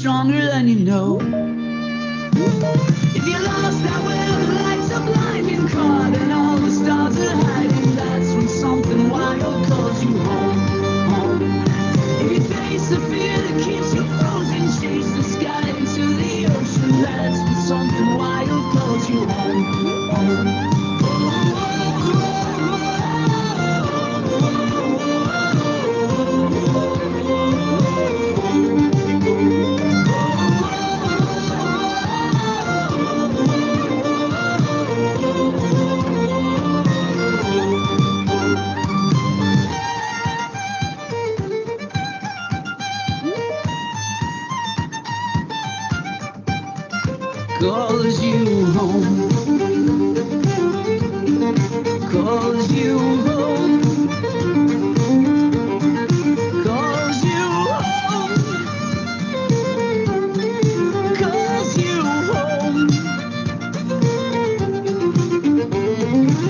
stronger than you know. If you're lost out where the lights are blinding, caught and all the stars are hiding, that's when something wild calls you home, home. If you face the fear that keeps you frozen, chase the sky into the ocean, that's when something wild calls you home, home. Calls you home, calls you home, calls you home, calls you home.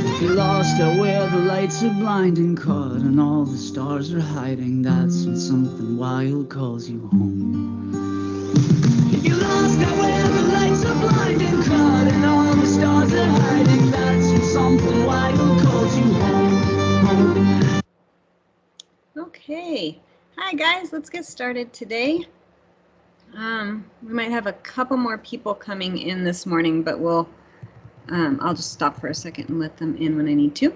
If you're lost out where the lights are blinding, caught and all the stars are hiding, that's when something wild calls you home. You're lost out where the lights are blinding, caught and all the stars are hiding, that's when something wild calls you home, home. Okay, hi guys, let's get started today. We might have a couple more people coming in this morning, but I'll just stop for a second and let them in when I need to.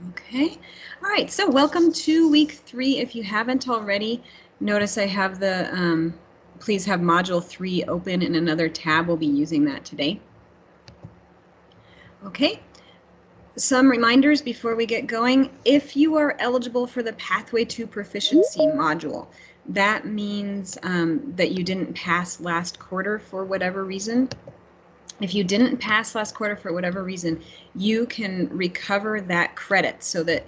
Okay, all right, so welcome to week 3. If you haven't already, notice I have the please have module 3 open in another tab. We'll be using that today. Okay, some reminders before we get going. If you are eligible for the Pathway to Proficiency module, that means that you didn't pass last quarter for whatever reason. If you didn't pass last quarter for whatever reason, you can recover that credit so that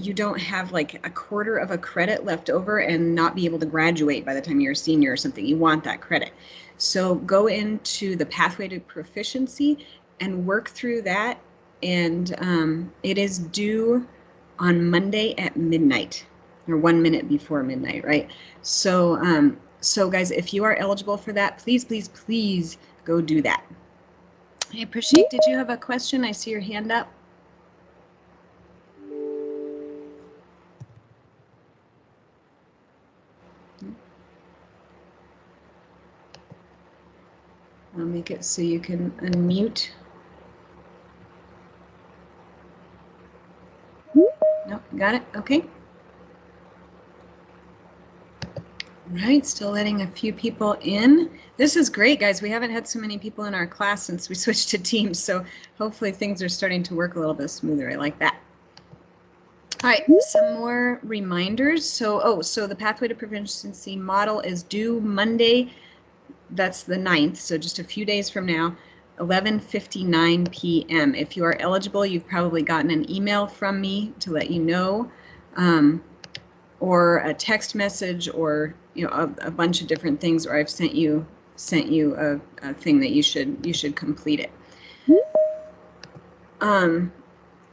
you don't have like a quarter of a credit left over and not be able to graduate by the time you're a senior or something. You want that credit. So go into the Pathway to Proficiency and work through that. And it is due on Monday at midnight, or 1 minute before midnight, right? So, so guys, if you are eligible for that, please, please, please go do that. Hey, Prashik, did you have a question? I see your hand up. I'll make it so you can unmute. Nope, got it, okay. All right, still letting a few people in. This is great, guys. We haven't had so many people in our class since we switched to Teams, so hopefully things are starting to work a little bit smoother. I like that. All right, some more reminders. So the Pathway to Proficiency model is due Monday. That's the 9th, so just a few days from now, 11:59 p.m. If you are eligible, you've probably gotten an email from me to let you know, or a text message, or a bunch of different things, or I've sent you a thing that you should complete it.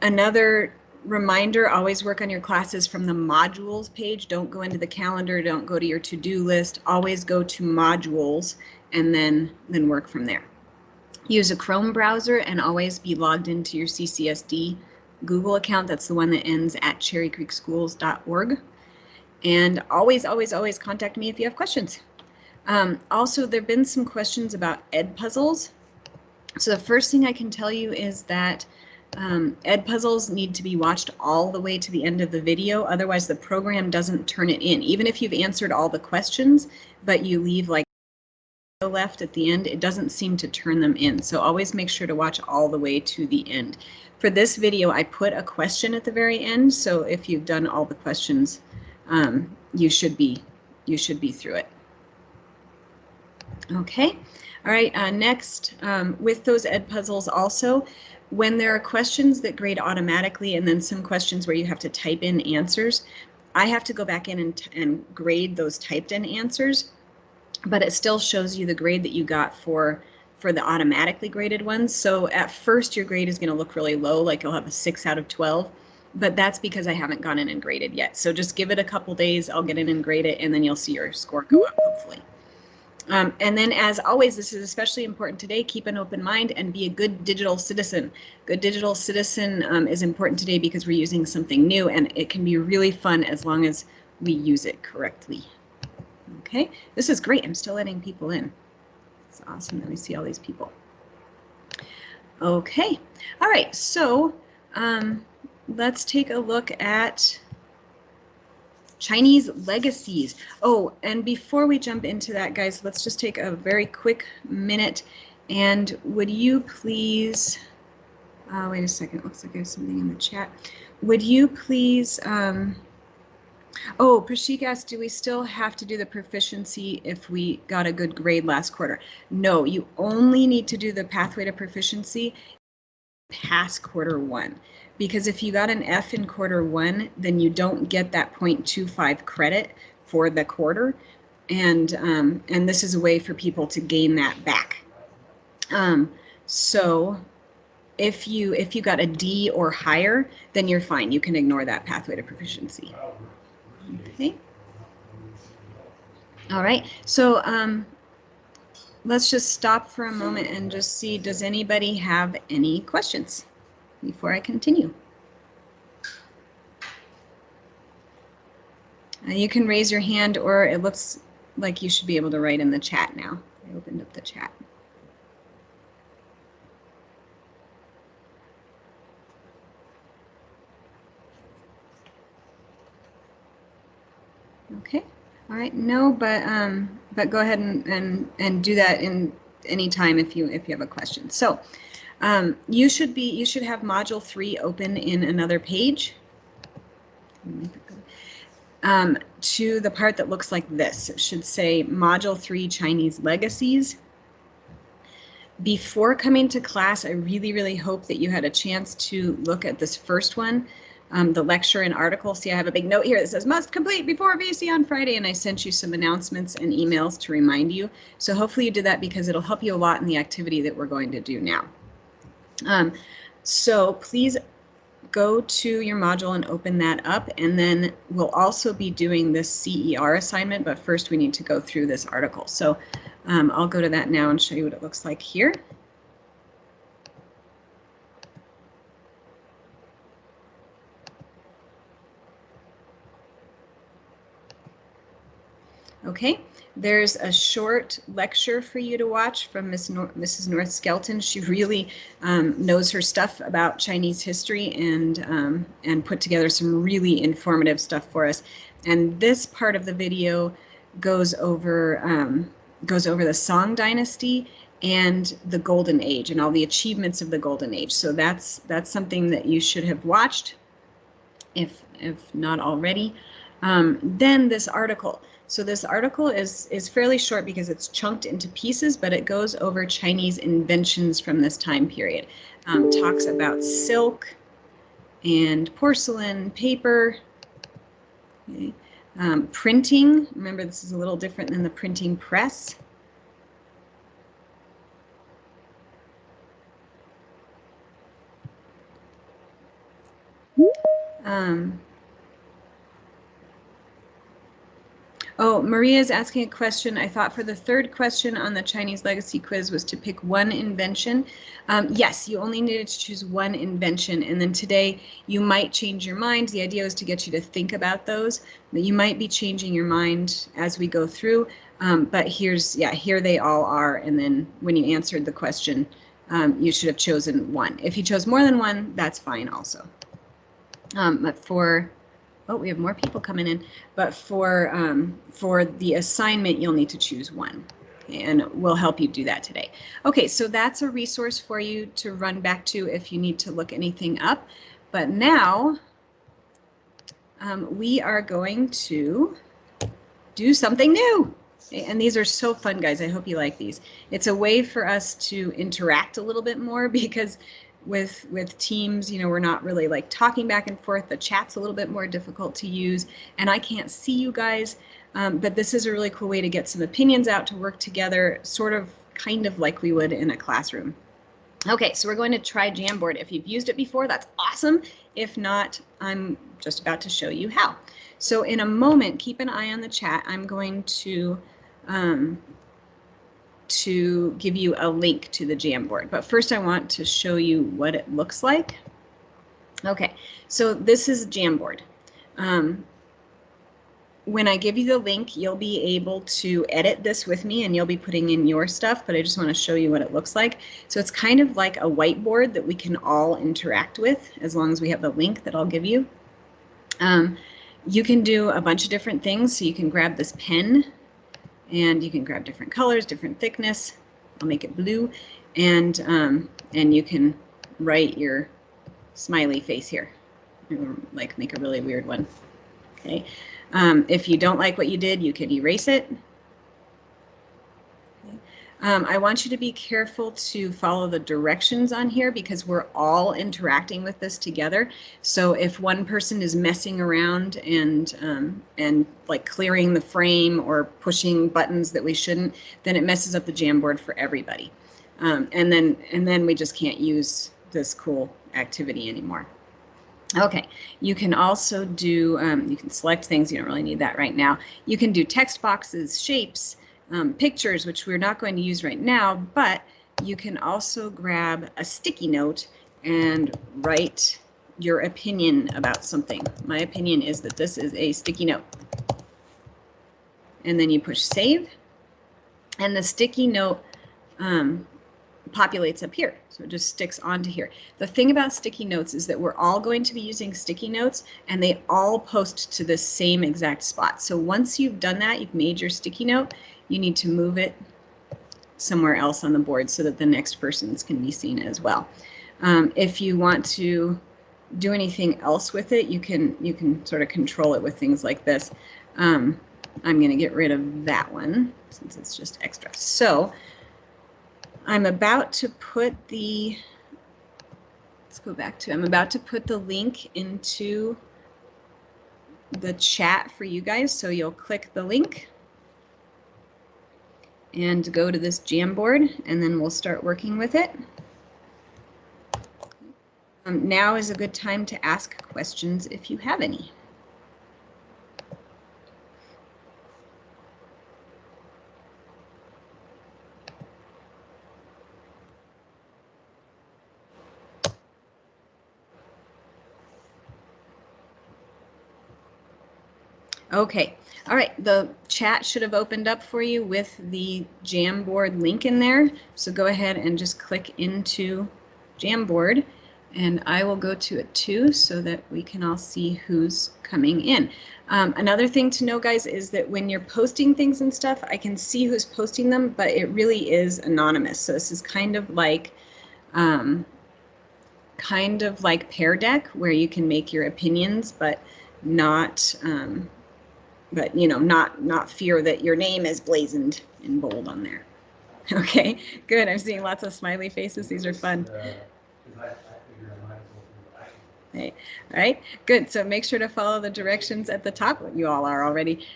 Another reminder, always work on your classes from the modules page. Don't go into the calendar, don't go to your to-do list, always go to modules and then work from there. Use a Chrome browser and always be logged into your CCSD Google account. That's the one that ends at cherrycreekschools.org. And always, always, always contact me if you have questions. Also, there have been some questions about Edpuzzles. So the first thing I can tell you is that Edpuzzles need to be watched all the way to the end of the video, otherwise the program doesn't turn it in. Even if you've answered all the questions, but you leave like left at the end, it doesn't seem to turn them in. So always make sure to watch all the way to the end. For this video, I put a question at the very end, so if you've done all the questions, you should be through it. Okay, all right, next, with those Edpuzzles also, when there are questions that grade automatically and then some questions where you have to type in answers, I have to go back in and grade those typed in answers, but it still shows you the grade that you got for the automatically graded ones. So at first your grade is going to look really low, like you'll have a 6 out of 12. but that's because I haven't gone in and graded yet. So just give it a couple days, I'll get in and grade it, and then you'll see your score go up, hopefully. And then, as always, this is especially important today, keep an open mind and be a good digital citizen. Good digital citizen is important today because we're using something new, and it can be really fun as long as we use it correctly. Okay, this is great. I'm still letting people in. It's awesome that we see all these people. Okay, all right, so let's take a look at Chinese legacies. Oh, and before we jump into that, guys, let's just take a very quick minute. And would you please, wait a second, looks like I have something in the chat. Would you please, oh, Prashik asked, do we still have to do the proficiency if we got a good grade last quarter? No, you only need to do the pathway to proficiency past quarter one. Because if you got an F in quarter one, then you don't get that 0.25 credit for the quarter. And this is a way for people to gain that back. So if you got a D or higher, then you're fine. You can ignore that pathway to proficiency. Okay. All right. So let's just stop for a moment and just see, does anybody have any questions before I continue? You can raise your hand, or it looks like you should be able to write in the chat now. I opened up the chat. Okay. All right. No, but go ahead and do that in any time if you have a question. So you should have module 3 open in another page. To the part that looks like this. It should say Module 3 Chinese Legacies. Before coming to class, I really, really hope that you had a chance to look at this first one, the lecture and article. See, I have a big note here that says must complete before VC on Friday, and I sent you some announcements and emails to remind you. So hopefully you did that because it'll help you a lot in the activity that we're going to do now. So please go to your module and open that up, and then we'll also be doing this CER assignment, but first we need to go through this article. So I'll go to that now and show you what it looks like here. Okay, there's a short lecture for you to watch from Mrs. North Skelton. She really knows her stuff about Chinese history and put together some really informative stuff for us. And this part of the video goes over the Song Dynasty and the Golden Age and all the achievements of the Golden Age. So that's something that you should have watched, if not already. Then this article. So this article is fairly short because it's chunked into pieces, but it goes over Chinese inventions from this time period. Talks about silk and porcelain, paper, okay. Printing. Remember, this is a little different than the printing press. Oh, Maria is asking a question. I thought for the third question on the Chinese legacy quiz was to pick one invention. Yes, you only needed to choose one invention, and then today you might change your mind. The idea was to get you to think about those, but you might be changing your mind as we go through. But here they all are, and then when you answered the question, you should have chosen one. If you chose more than one, that's fine also. But for oh, we have more people coming in. But for the assignment, you'll need to choose one, and we'll help you do that today. Okay, so that's a resource for you to run back to if you need to look anything up. But now we are going to do something new. Okay, and these are so fun, guys. I hope you like these. It's a way for us to interact a little bit more because with Teams, you know, we're not really like talking back and forth. The chat's a little bit more difficult to use, and I can't see you guys, but this is a really cool way to get some opinions out, to work together, sort of kind of like we would in a classroom. Okay, so we're going to try Jamboard. If you've used it before, that's awesome. If not, I'm just about to show you how. So in a moment, keep an eye on the chat. I'm going to give you a link to the Jamboard. But first I want to show you what it looks like. Okay, so this is Jamboard. When I give you the link, you'll be able to edit this with me and you'll be putting in your stuff, but I just want to show you what it looks like. So it's kind of like a whiteboard that we can all interact with as long as we have the link that I'll give you. You can do a bunch of different things. So you can grab this pen and you can grab different colors, different thickness. I'll make it blue, and you can write your smiley face here, like make a really weird one. Okay. If you don't like what you did, you can erase it. I want you to be careful to follow the directions on here because we're all interacting with this together. So if one person is messing around and like clearing the frame or pushing buttons that we shouldn't, then it messes up the Jamboard for everybody. And then we just can't use this cool activity anymore. Okay, you can also do, you can select things, you don't really need that right now. You can do text boxes, shapes, pictures, which we're not going to use right now, but you can also grab a sticky note and write your opinion about something. My opinion is that this is a sticky note. And then you push save, and the sticky note populates up here. So it just sticks onto here. The thing about sticky notes is that we're all going to be using sticky notes and they all post to the same exact spot. So once you've done that, you've made your sticky note, you need to move it somewhere else on the board so that the next person's can be seen as well. If you want to do anything else with it, you can sort of control it with things like this. I'm going to get rid of that one since it's just extra. So I'm about to put the, let's go back to, I'm about to put the link into the chat for you guys. So you'll click the link and go to this Jamboard, and then we'll start working with it. Now is a good time to ask questions if you have any. Okay, all right, the chat should have opened up for you with the Jamboard link in there. So go ahead and just click into Jamboard, and I will go to it too so that we can all see who's coming in. Another thing to know, guys, is that when you're posting things and stuff, I can see who's posting them, but it really is anonymous. So this is kind of like Pear Deck, where you can make your opinions, but not you know, not fear that your name is blazoned in bold on there. Okay, good. I'm seeing lots of smiley faces. These are fun. Okay. All right, good. So make sure to follow the directions at the top. You all are already.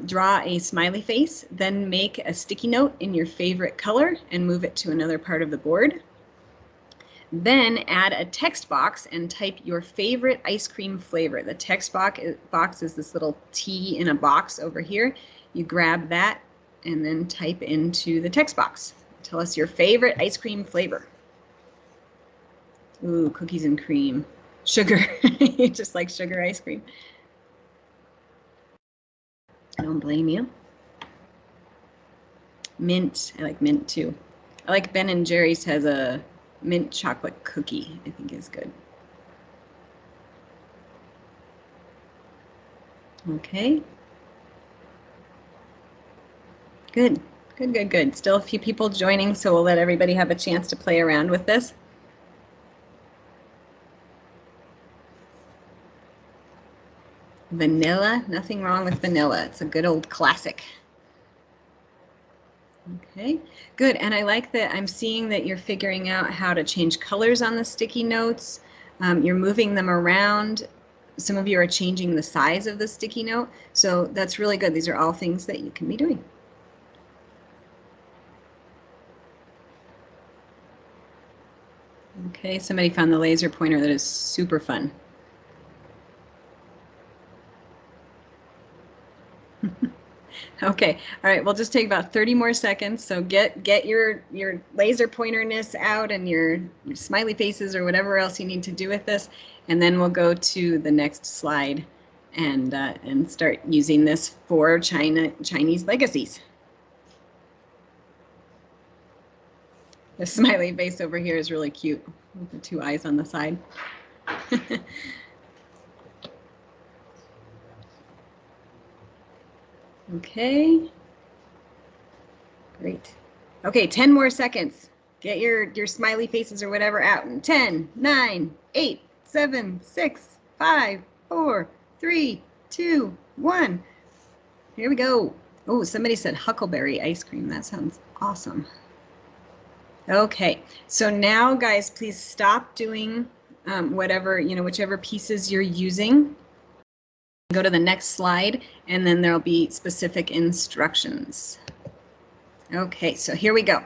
Draw a smiley face, then make a sticky note in your favorite color and move it to another part of the board. Then add a text box and type your favorite ice cream flavor. The text box is this little T in a box over here. You grab that and then type into the text box. Tell us your favorite ice cream flavor. Ooh, cookies and cream. Sugar. You just like sugar ice cream. I don't blame you. Mint. I like mint too. I like Ben & Jerry's has a mint chocolate cookie, I think is good. Okay. Good, good, good, good. Still a few people joining, so we'll let everybody have a chance to play around with this. Vanilla, nothing wrong with vanilla. It's a good old classic. Okay, good. And I like that I'm seeing that you're figuring out how to change colors on the sticky notes. You're moving them around. Some of you are changing the size of the sticky note. So that's really good. These are all things that you can be doing. Okay, somebody found the laser pointer. That is super fun. Okay, all right, we'll just take about 30 more seconds. So get your laser pointerness out and your smiley faces or whatever else you need to do with this, and then we'll go to the next slide and start using this for Chinese legacies. The smiley face over here is really cute with the two eyes on the side. Okay. Great. Okay, 10 more seconds. Get your smiley faces or whatever out in 10, 9, 8, 7, 6, 5, 4, 3, 2, 1. Here we go. Oh, somebody said huckleberry ice cream. That sounds awesome. Okay, so now guys, please stop doing whatever, whichever pieces you're using. Go to the next slide, and then there'll be specific instructions. Okay, so here we go. All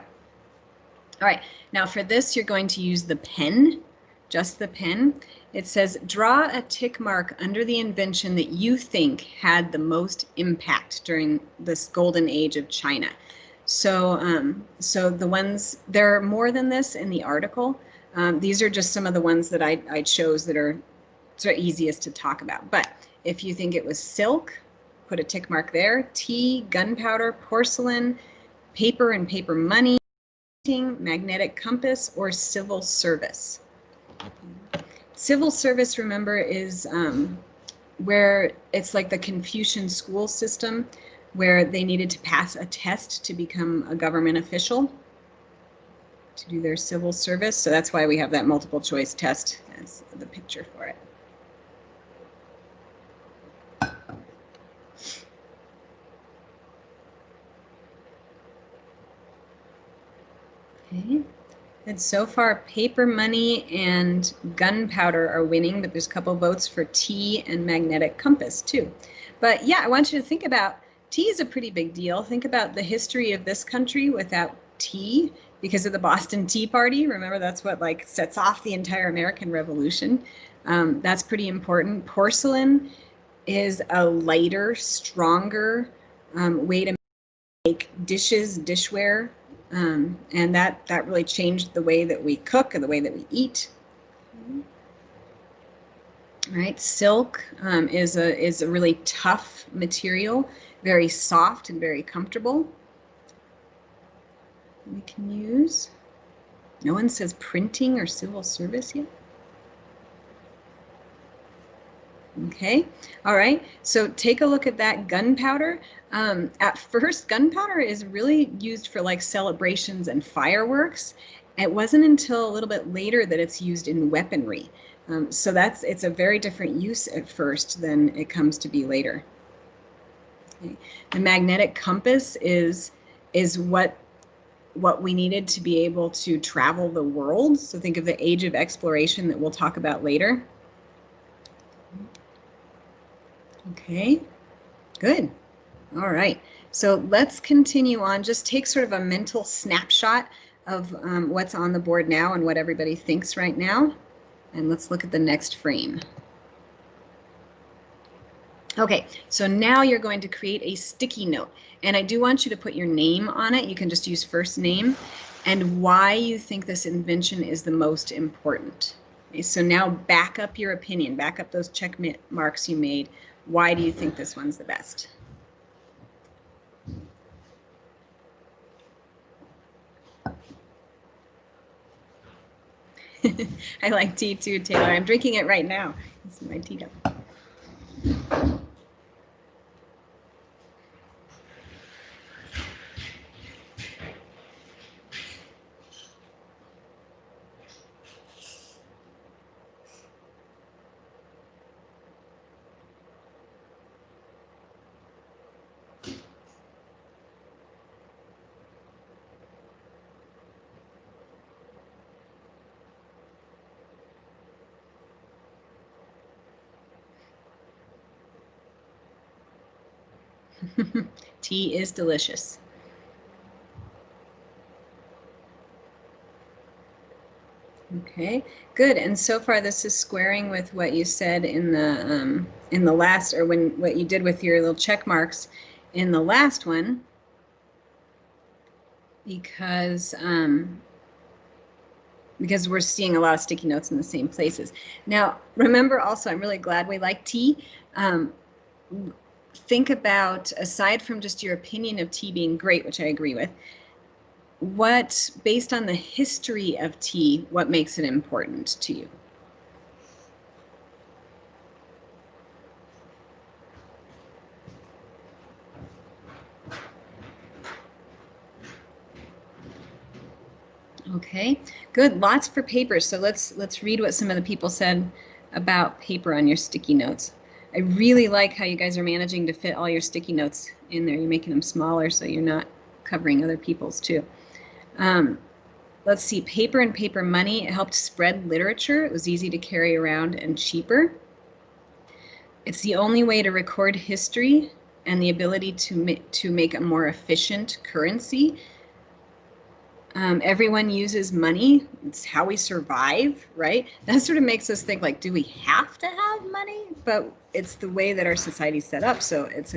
right, now for this, you're going to use the pen, just the pen. It says, draw a tick mark under the invention that you think had the most impact during this golden age of China. So, so the ones, there are more than this in the article. These are just some of the ones that I chose that are sort of easiest to talk about. But if you think it was silk, put a tick mark there. Tea, gunpowder, porcelain, paper and paper money, magnetic compass, or civil service. Civil service, remember, is where it's like the Confucian school system, where they needed to pass a test to become a government official to do their civil service. So that's why we have that multiple choice test as the picture for it. Okay. And so far, paper money and gunpowder are winning, but there's a couple votes for tea and magnetic compass too. But yeah, I want you to think about, tea is a pretty big deal. Think about the history of this country without tea because of the Boston Tea Party. Remember, that's what like sets off the entire American Revolution. That's pretty important. Porcelain is a lighter, stronger way to make dishes, dishware. And that really changed the way that we cook and the way that we eat. All right, silk is a really tough material, very soft and very comfortable. We can use. No one says printing or civil service yet. Okay, all right, so take a look at that gunpowder. At first, gunpowder is really used for like celebrations and fireworks. It wasn't until a little bit later that it's used in weaponry. So it's a very different use at first than it comes to be later. Okay. The magnetic compass is what we needed to be able to travel the world. So think of the age of exploration that we'll talk about later. Okay, good. All right, so let's continue on. Just take sort of a mental snapshot of what's on the board now and what everybody thinks right now. And let's look at the next frame. Okay, so now you're going to create a sticky note. And I do want you to put your name on it. You can just use first name and why you think this invention is the most important. Okay, so now back up your opinion, back up those check marks you made. Why do you think this one's the best? I like tea too, Taylor. I'm drinking it right now. This is my tea cup. Tea is delicious. Okay, good. And so far, this is squaring with what you said in the last, or what you did with your little check marks in the last one, because we're seeing a lot of sticky notes in the same places. Now, remember also, I'm really glad we like tea. Think about, aside from just your opinion of tea being great, which I agree with, what, based on the history of tea, what makes it important to you? Okay, good. Lots for paper. So let's read what some of the people said about paper on your sticky notes. I really like how you guys are managing to fit all your sticky notes in there. You're making them smaller so you're not covering other people's too. Let's see, paper and paper money. It helped spread literature. It was easy to carry around and cheaper. It's the only way to record history and the ability to make a more efficient currency. Everyone uses money. It's how we survive, right? That sort of makes us think, like, do we have to have money? But it's the way that our society's set up. So it's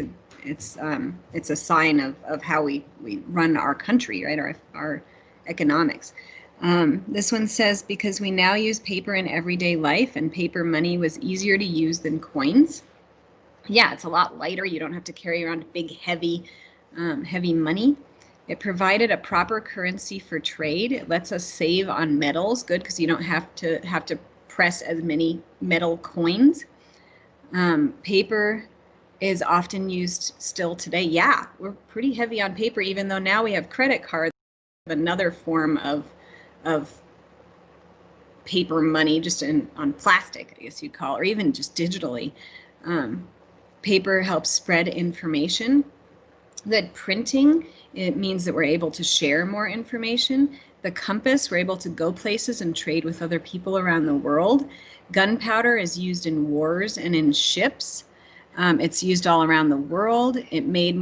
a sign of how we run our country, right? Our economics. This one says, because we now use paper in everyday life and paper money was easier to use than coins. Yeah, it's a lot lighter. You don't have to carry around big, heavy money. It provided a proper currency for trade. It lets us save on metals. Good, because you don't have to press as many metal coins. Paper is often used still today. Yeah, we're pretty heavy on paper, even though now we have credit cards, another form of paper money, just on plastic, I guess you'd call it, or even just digitally. Paper helps spread information. That printing, it means that we're able to share more information. The compass, we're able to go places and trade with other people around the world. Gunpowder is used in wars and in ships. It's used all around the world. It made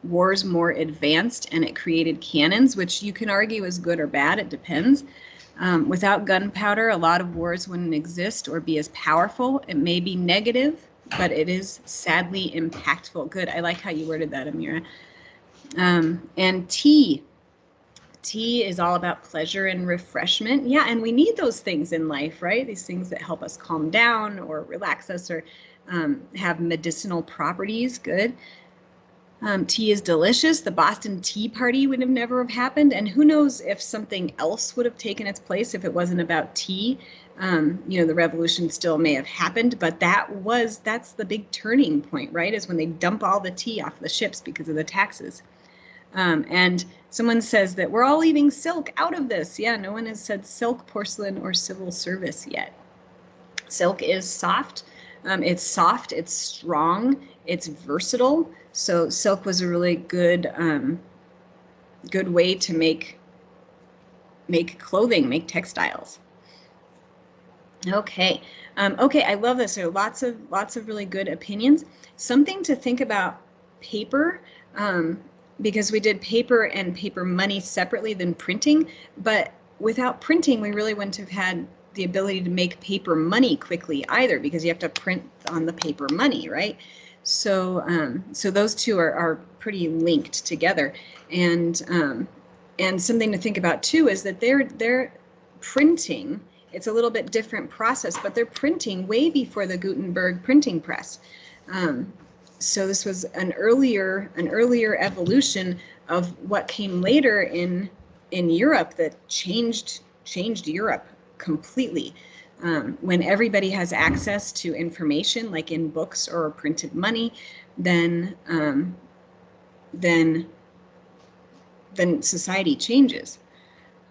wars more advanced, and it created cannons, which you can argue is good or bad. It depends. Without gunpowder, a lot of wars wouldn't exist or be as powerful. It may be negative, but it is sadly impactful. Good. I like how you worded that, Amira. And tea. Tea is all about pleasure and refreshment. Yeah, and we need those things in life, right? These things that help us calm down or relax us or have medicinal properties. Good. Tea is delicious. The Boston Tea Party would have never have happened. And who knows if something else would have taken its place if it wasn't about tea. The revolution still may have happened, but that's the big turning point, right? Is when they dump all the tea off the ships because of the taxes. And someone says that we're all leaving silk out of this. Yeah, no one has said silk, porcelain, or civil service yet. Silk is soft. It's soft, it's strong, it's versatile. So silk was a really good way to make clothing, make textiles. Okay, I love this. There are lots of really good opinions. Something to think about paper, because we did paper and paper money separately than printing, but without printing, we really wouldn't have had the ability to make paper money quickly either, because you have to print on the paper money, right? So those two are pretty linked together, and something to think about too is that they're printing. It's a little bit different process, but they're printing way before the Gutenberg printing press. So this was an earlier evolution of what came later in Europe that changed Europe completely. When everybody has access to information, like in books or printed money, then society changes.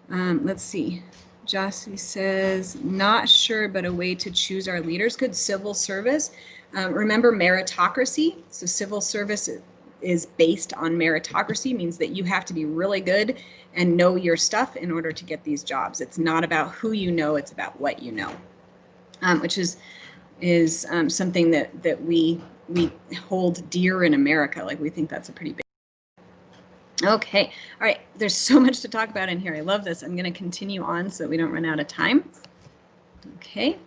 Let's see. Jossie says, not sure, but a way to choose our leaders. Good. Civil service. Remember meritocracy. So civil service is based on meritocracy, means that you have to be really good and know your stuff in order to get these jobs. It's not about who you know, it's about what you know, which is something that we hold dear in America. Like, we think that's a pretty big. Okay, all right, there's so much to talk about in here. I love this. I'm going to continue on so that we don't run out of time. Okay,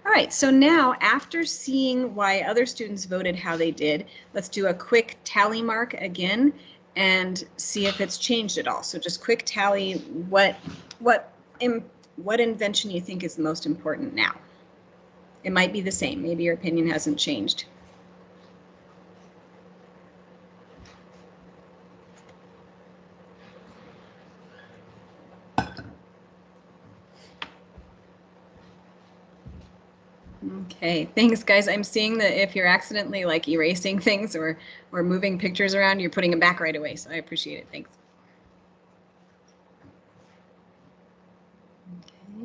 all right, so now after seeing why other students voted how they did, let's do a quick tally mark again and see if it's changed at all. So just quick tally what invention you think is the most important now. It might be the same, maybe your opinion hasn't changed. Okay, thanks guys. I'm seeing that if you're accidentally like erasing things or moving pictures around, you're putting them back right away. So I appreciate it. Thanks.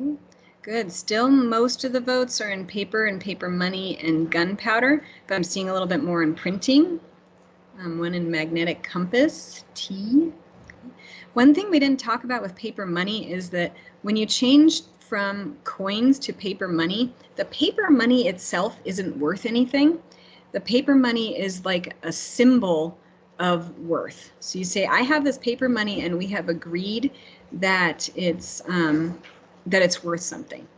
Okay, good. Still most of the votes are in paper and paper money and gunpowder, but I'm seeing a little bit more in printing. One in magnetic compass, T. One thing we didn't talk about with paper money is that when you change from coins to paper money, the paper money itself isn't worth anything. The paper money is like a symbol of worth. So you say, I have this paper money and we have agreed that it's worth something.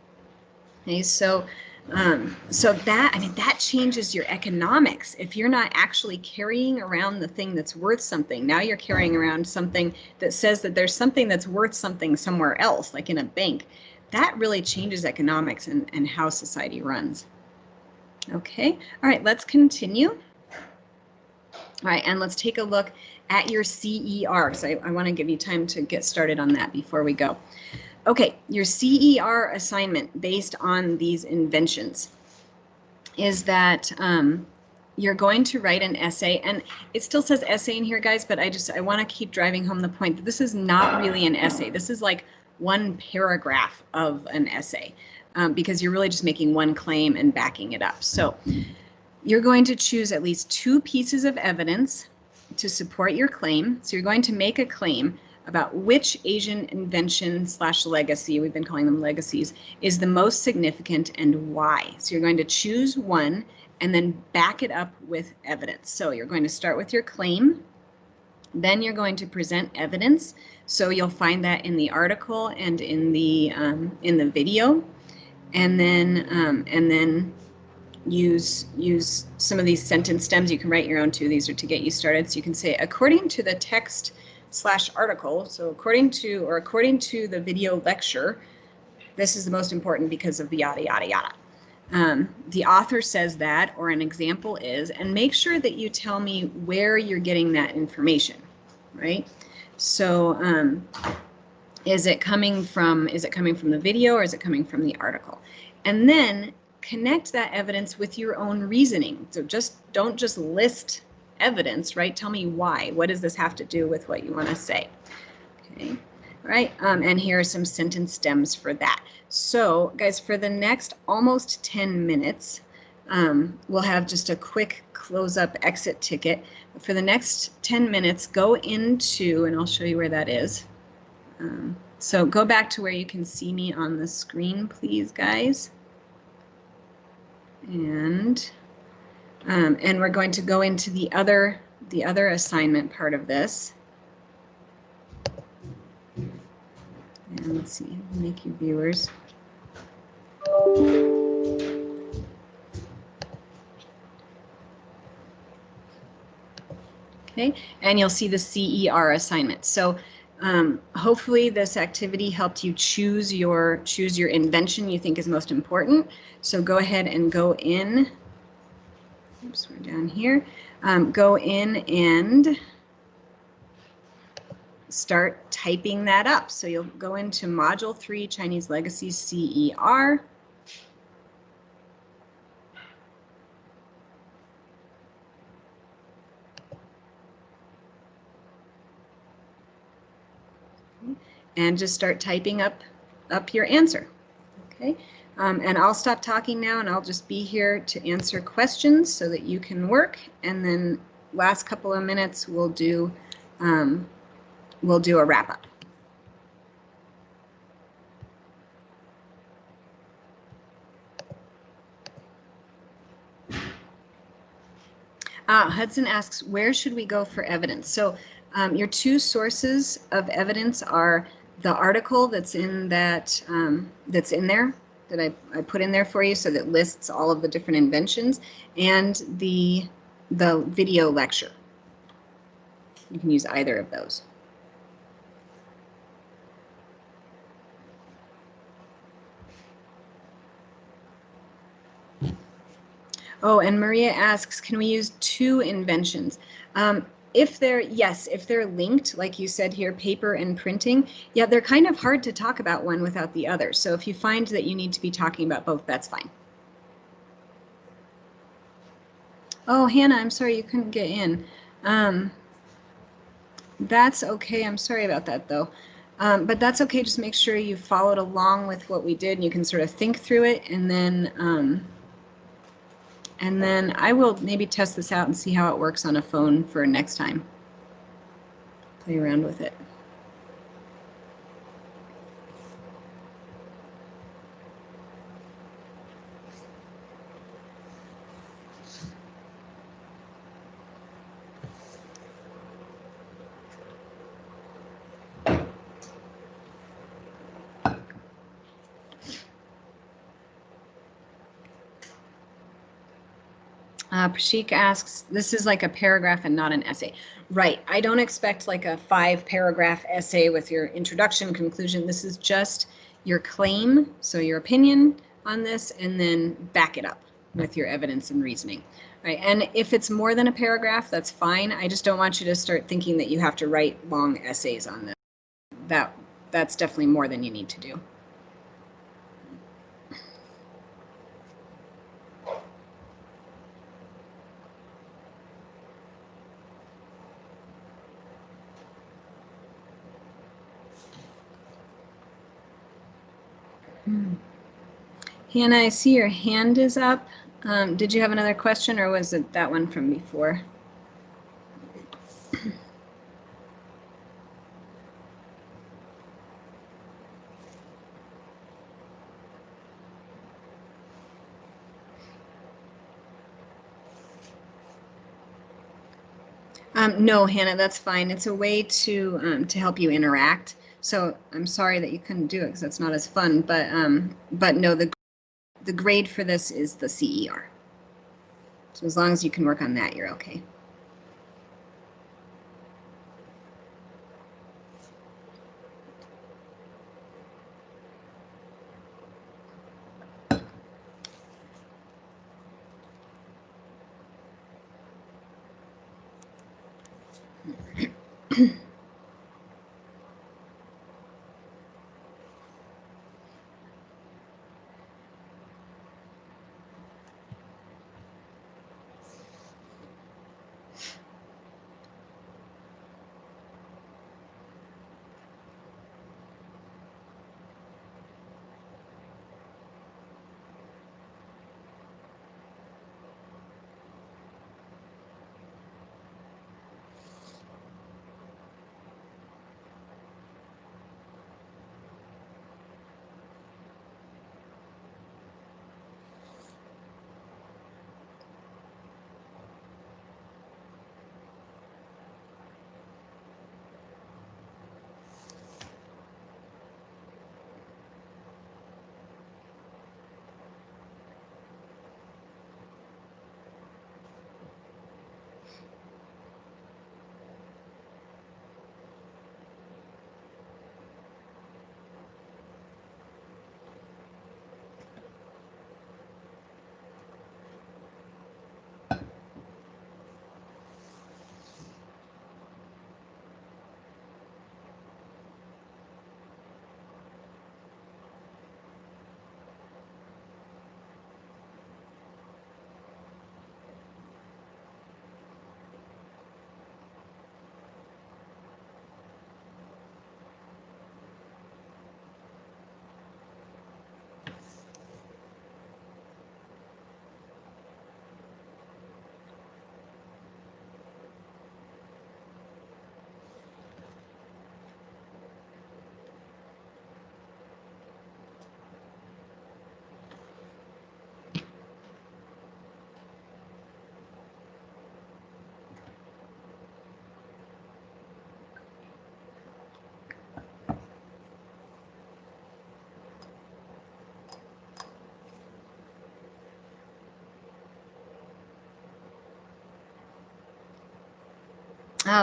Okay, so that, I mean, that changes your economics. If you're not actually carrying around the thing that's worth something, now you're carrying around something that says that there's something that's worth something somewhere else, like in a bank. That really changes economics and how society runs. Okay, all right, let's continue. All right, and let's take a look at your CER, because I want to give you time to get started on that before we go. Okay, your CER assignment based on these inventions is that you're going to write an essay, and it still says essay in here, guys, but I want to keep driving home the point that this is not really an essay. This is like one paragraph of an essay because you're really just making one claim and backing it up. So you're going to choose at least 2 pieces of evidence to support your claim. So you're going to make a claim about which Asian invention / legacy, we've been calling them legacies, is the most significant and why. So you're going to choose one and then back it up with evidence. So you're going to start with your claim, then you're going to present evidence. So you'll find that in the article and in the video, and then use some of these sentence stems. You can write your own too. These are to get you started. So you can say, according to the text / article, so according to the video lecture, this is the most important because of the yada yada yada. The author says that, or an example is, and make sure that you tell me where you're getting that information, right? So is it coming from the video, or is it coming from the article? And then connect that evidence with your own reasoning. So don't just list evidence, right? Tell me why. What does this have to do with what you want to say? Okay, right? And here are some sentence stems for that. So, guys, for the next almost 10 minutes, we'll have just a quick close-up exit ticket. For the next 10 minutes, go into, and I'll show you where that is. So go back to where you can see me on the screen, please, guys. And we're going to go into the other assignment part of this. And let's see, make you viewers. Okay, and you'll see the CER assignment. So hopefully this activity helped you choose your invention you think is most important. So go ahead and go in. Oops, we're down here. Go in and start typing that up. So you'll go into Module 3, Chinese Legacy CER. And just start typing up your answer. Okay, and I'll stop talking now, and I'll just be here to answer questions so that you can work. And then last couple of minutes, we'll do a wrap up. Hudson asks, where should we go for evidence? So Your two sources of evidence are the article that's in that that's in there that I put in there for you, so that lists all of the different inventions, and the video lecture. You can use either of those. Oh, and Maria asks, can we use two inventions? If they're linked, like you said here, paper and printing, yeah, they're kind of hard to talk about one without the other. So if you find that you need to be talking about both, that's fine. Oh, Hannah, I'm sorry you couldn't get in. That's okay. I'm sorry about that, though. But that's okay. Just make sure you followed along with what we did, and you can sort of think through it, and then I will maybe test this out and see how it works on a phone for next time. Play around with it. Prashik asks, this is like a paragraph and not an essay. Right. I don't expect like a 5-paragraph essay with your introduction, conclusion. This is just your claim, so your opinion on this, and then back it up with your evidence and reasoning. Right. And if it's more than a paragraph, that's fine. I just don't want you to start thinking that you have to write long essays on this. That's definitely more than you need to do. Hannah, I see your hand is up. Did you have another question, or was it that one from before? No, Hannah, that's fine. It's a way to help you interact. So I'm sorry that you couldn't do it because that's not as fun. But no, the grade for this is the CER. So as long as you can work on that, you're okay.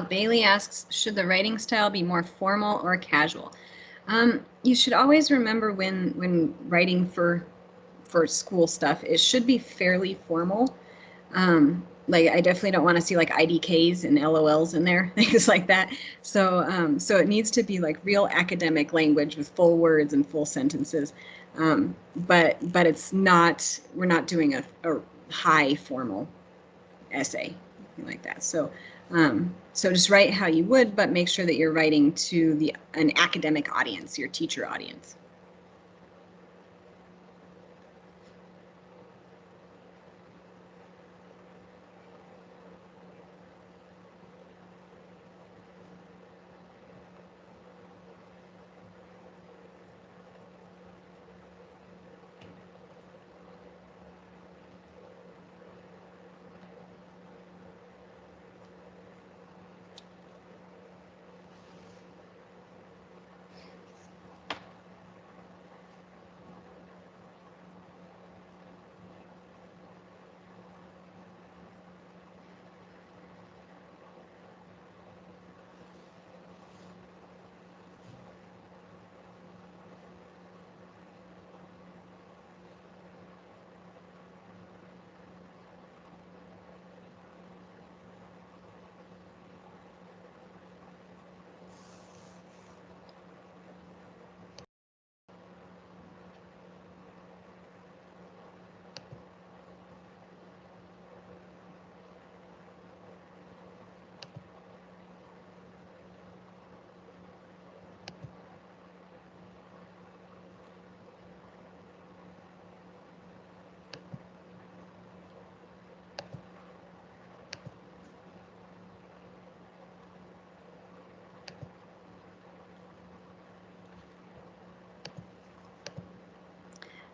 Bailey asks, should the writing style be more formal or casual? You should always remember when writing for school stuff, it should be fairly formal. Like I definitely don't want to see like IDKs and LOLs in there, things like that. So it needs to be like real academic language with full words and full sentences. But it's not, we're not doing a high formal essay, something like that. So so just write how you would, but make sure that you're writing to an academic audience, your teacher audience.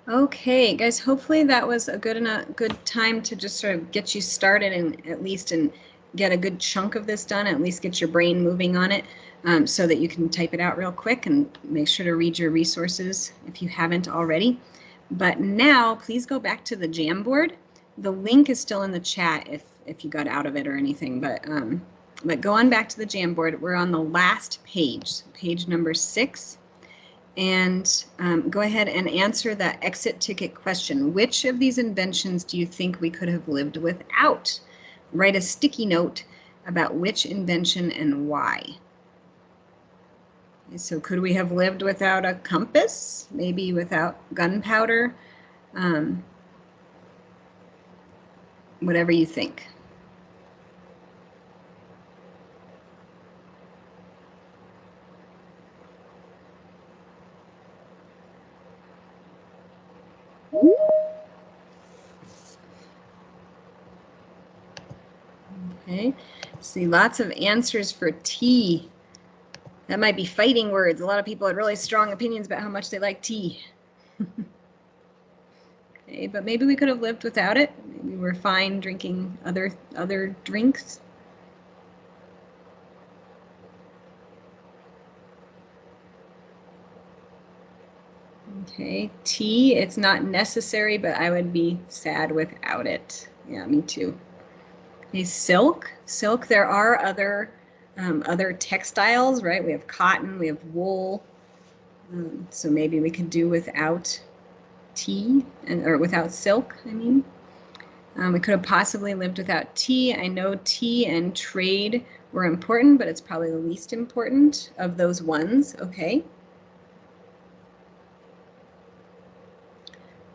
Okay, guys, hopefully that was a good time to just sort of get you started and at least get a good chunk of this done, at least get your brain moving on it, so that you can type it out real quick, and make sure to read your resources if you haven't already. But now please go back to the Jamboard. The link is still in the chat if you got out of it or anything, but go on back to the Jamboard. We're on the last page, page number 6. And go ahead and answer that exit ticket question. Which of these inventions do you think we could have lived without? Write a sticky note about which invention and why. So could we have lived without a compass? Maybe without gunpowder? Whatever you think. Okay, see lots of answers for tea. That might be fighting words. A lot of people had really strong opinions about how much they like tea. Okay, but maybe we could have lived without it. Maybe we're fine drinking other drinks. Okay, tea, it's not necessary, but I would be sad without it. Yeah, me too. Okay, silk, there are other textiles, right? We have cotton, we have wool. So maybe we could do without tea, or without silk, I mean. We could have possibly lived without tea. I know tea and trade were important, but it's probably the least important of those ones. Okay.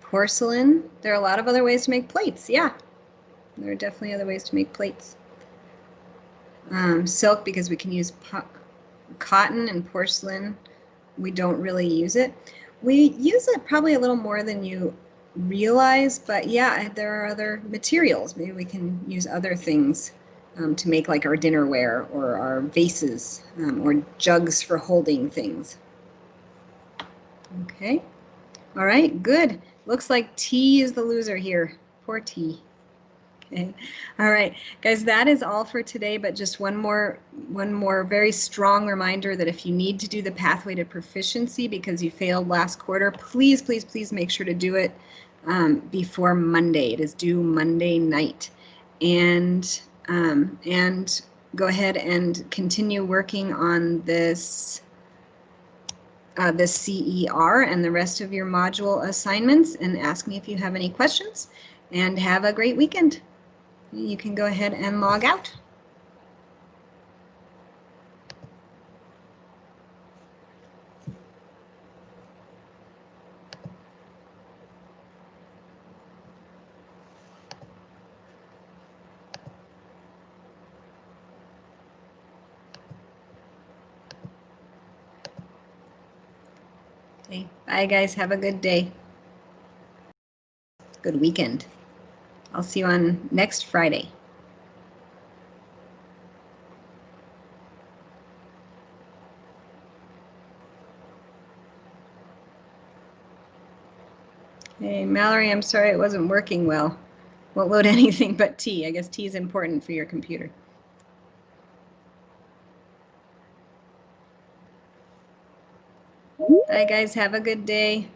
Porcelain, there are a lot of other ways to make plates. Yeah, there are definitely other ways to make plates. Silk, because we can use cotton, and porcelain, we don't really use it. We use it probably a little more than you realize, but yeah, there are other materials. Maybe we can use other things to make like our dinnerware or our vases or jugs for holding things. Okay, all right, good. Looks like tea is the loser here. Poor tea. Okay. All right, guys, that is all for today, but just one more very strong reminder that if you need to do the pathway to proficiency because you failed last quarter, please, please, please make sure to do it before Monday. It is due Monday night. And go ahead and continue working on this this CER and the rest of your module assignments, and ask me if you have any questions, and have a great weekend. You can go ahead and log out. Okay. Bye guys, have a good day. Good weekend. I'll see you on next Friday. Hey, Mallory, I'm sorry it wasn't working well. Won't load anything but T. I guess T is important for your computer. Bye, guys. Have a good day.